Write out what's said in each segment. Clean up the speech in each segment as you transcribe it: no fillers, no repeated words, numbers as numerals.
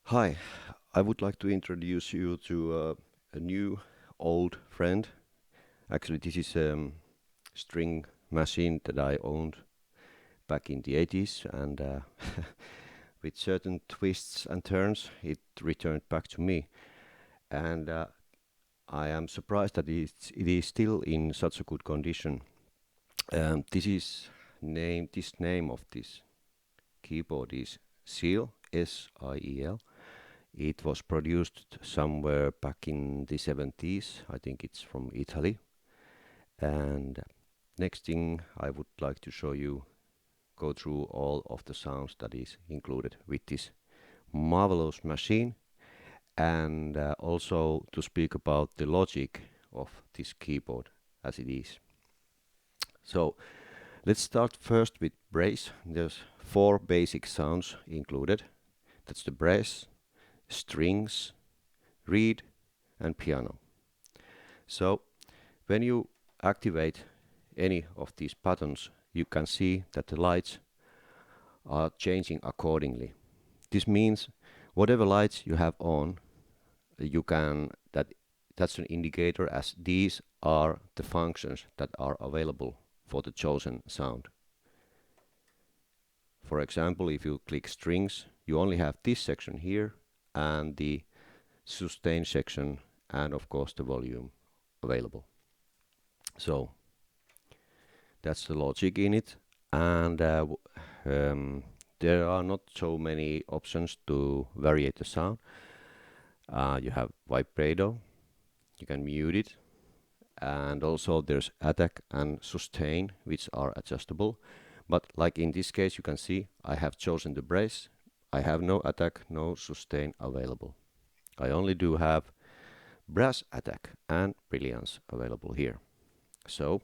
Hi, I would like to introduce you to a new old friend. Actually, this is a string machine that I owned back in the 80s, and with certain twists and turns, it returned back to me. And I am surprised that it is still in such a good condition. This name of this keyboard is Siel, Siel. It was produced somewhere back in the 70s. I think it's from Italy. And next thing I would like to show you, go through all of the sounds that is included with this marvelous machine, and also to speak about the logic of this keyboard as it is. So let's start first with brass. There's four basic sounds included. That's the brass, strings, reed, and piano. So when you activate any of these buttons, you can see that the lights are changing accordingly. This means whatever lights you have on, you can that's an indicator, as these are the functions that are available for the chosen sound. For example, if you click strings, you only have this section here and the sustain section, and of course the volume available. So that's the logic in it, and there are not so many options to vary the sound. You have vibrato, you can mute it, and also there's attack and sustain, which are adjustable. But like in this case, you can see I have chosen the brace. I have no attack, no sustain available. I only do have brass attack and brilliance available here. So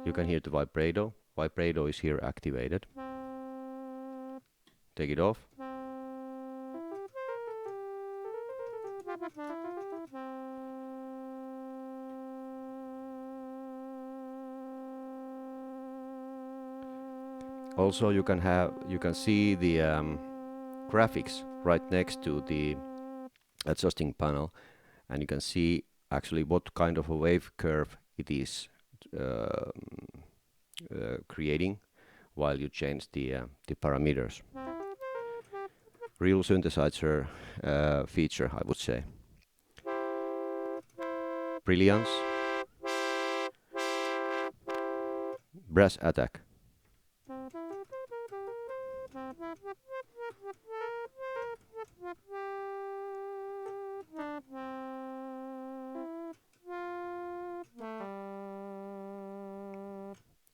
you can hear the vibrato. Vibrato is here activated. Take it off. Also, you can see the graphics right next to the adjusting panel, and you can see actually what kind of a wave curve it is creating while you change the parameters. Real synthesizer feature, I would say. Brilliance, brass attack.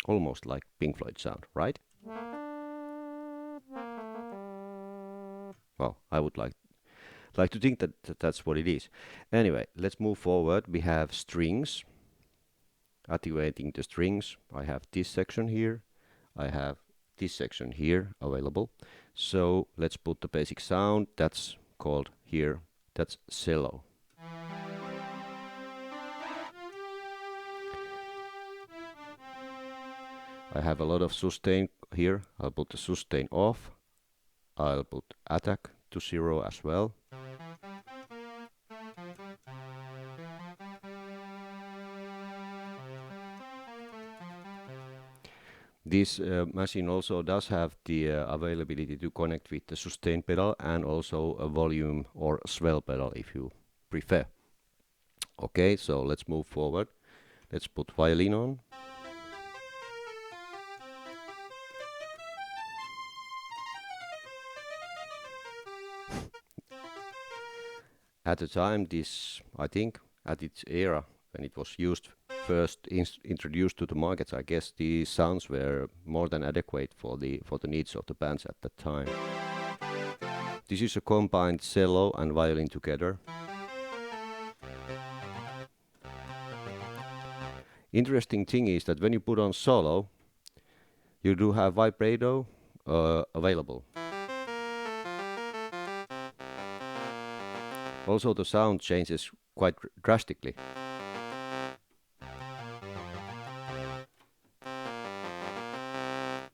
Almost like Pink Floyd sound, right? Well, I would like to think that that's what it is. Anyway, let's move forward. We have strings. Activating the strings, I have this section here. I have this section here available. So let's put the basic sound. That's called here. That's cello. I have a lot of sustain here. I'll put the sustain off. I'll put attack to 0 as well. This machine also does have the availability to connect with the sustain pedal and also a volume or swell pedal if you prefer. Okay, so let's move forward. Let's put violin on. At the time, this, I think, at its era, when it was used first introduced to the markets, I guess the sounds were more than adequate for the needs of the bands at that time. This is a combined cello and violin together. Interesting thing is that when you put on solo, you do have vibrato available. Also, the sound changes quite drastically.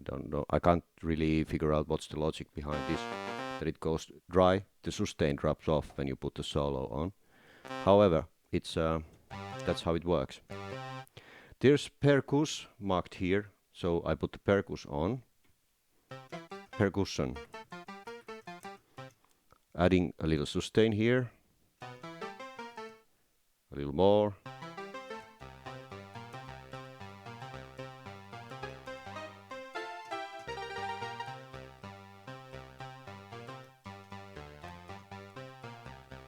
don't know. I can't really figure out what's the logic behind this. That it goes dry, the sustain drops off when you put the solo on. However, it's that's how it works. There's percuss marked here, so I put the percuss on. Percussion. Adding a little sustain here. A little more.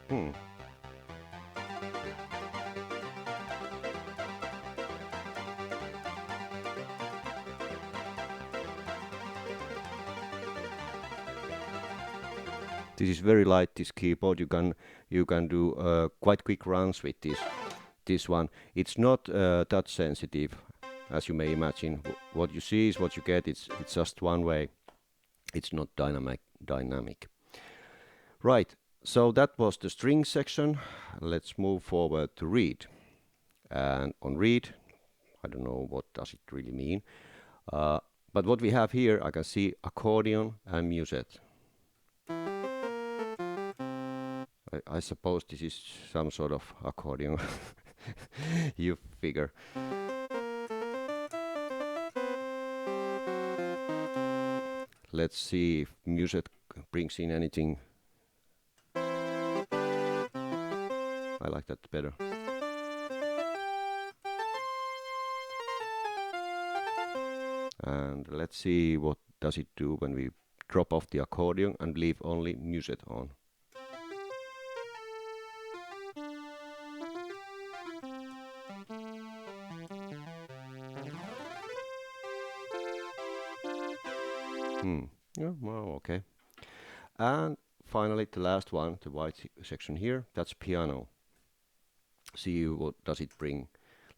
Hmm. This is very light, this keyboard. You can do quite quick runs with this one. It's not touch sensitive, as you may imagine. What you see is what you get. It's just one way. It's not dynamic. Right. So that was the string section. Let's move forward to reed. And on reed, I don't know what does it really mean. But what we have here, I can see accordion and musette. I suppose this is some sort of accordion. You figure. Let's see if musette brings in anything. I like that better. And let's see what does it do when we drop off the accordion and leave only musette on. Yeah, well, okay. And finally, the last one, the white section here, that's piano. See what does it bring.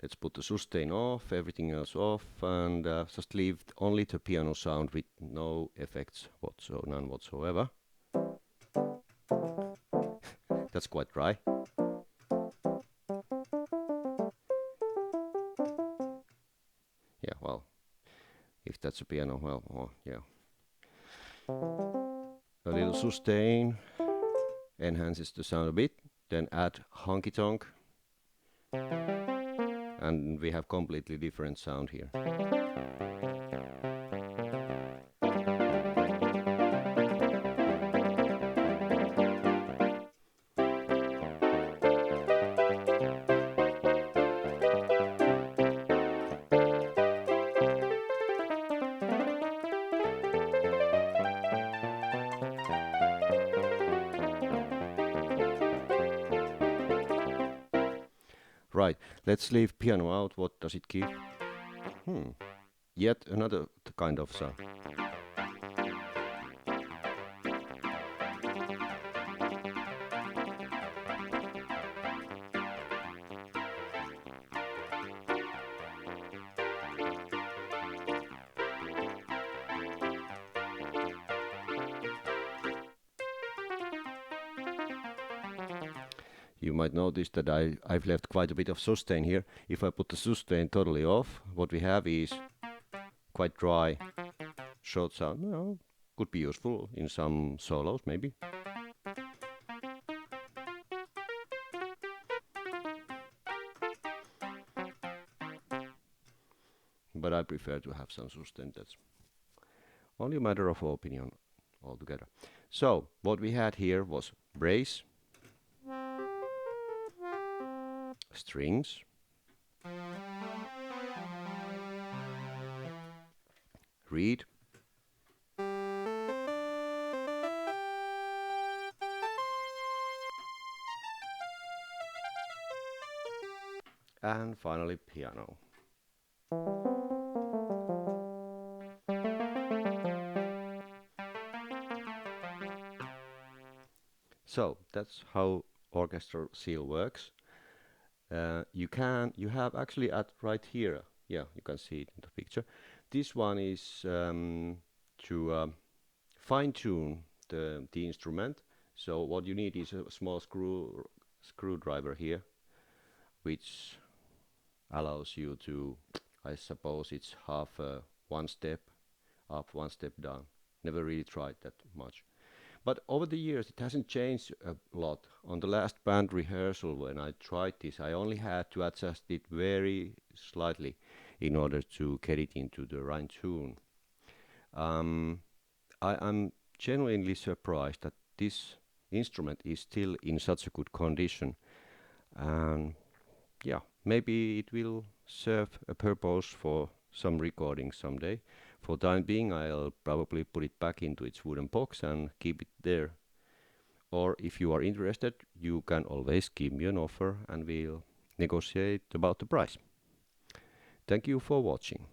Let's put the sustain off, everything else off, and just leave only the piano sound with no effects none whatsoever. That's quite dry. Yeah, well, if that's a piano, well, oh, yeah. A little sustain enhances the sound a bit, then add honky tonk, and we have completely different sound here. Right, let's leave piano out. What does it give? Yet another kind of sound. You might notice that I've left quite a bit of sustain here. If I put the sustain totally off, what we have is quite dry, short sound. Well, could be useful in some solos, maybe. But I prefer to have some sustain. That's only a matter of opinion altogether. So, what we had here was brace, strings, reed, and finally piano. So that's how Orchestra Siel works. You have actually at right here, yeah, you can see it in the picture. This one is to fine-tune the instrument. So what you need is a small screwdriver here, which allows you to, I suppose it's half one step up, one step down. Never really tried that much. But over the years, it hasn't changed a lot. On the last band rehearsal, when I tried this, I only had to adjust it very slightly in order to get it into the right tune. Um, I'm genuinely surprised that this instrument is still in such a good condition. And yeah, maybe it will serve a purpose for some recording someday. For time being, I'll probably put it back into its wooden box and keep it there. Or if you are interested, you can always give me an offer and we'll negotiate about the price. Thank you for watching.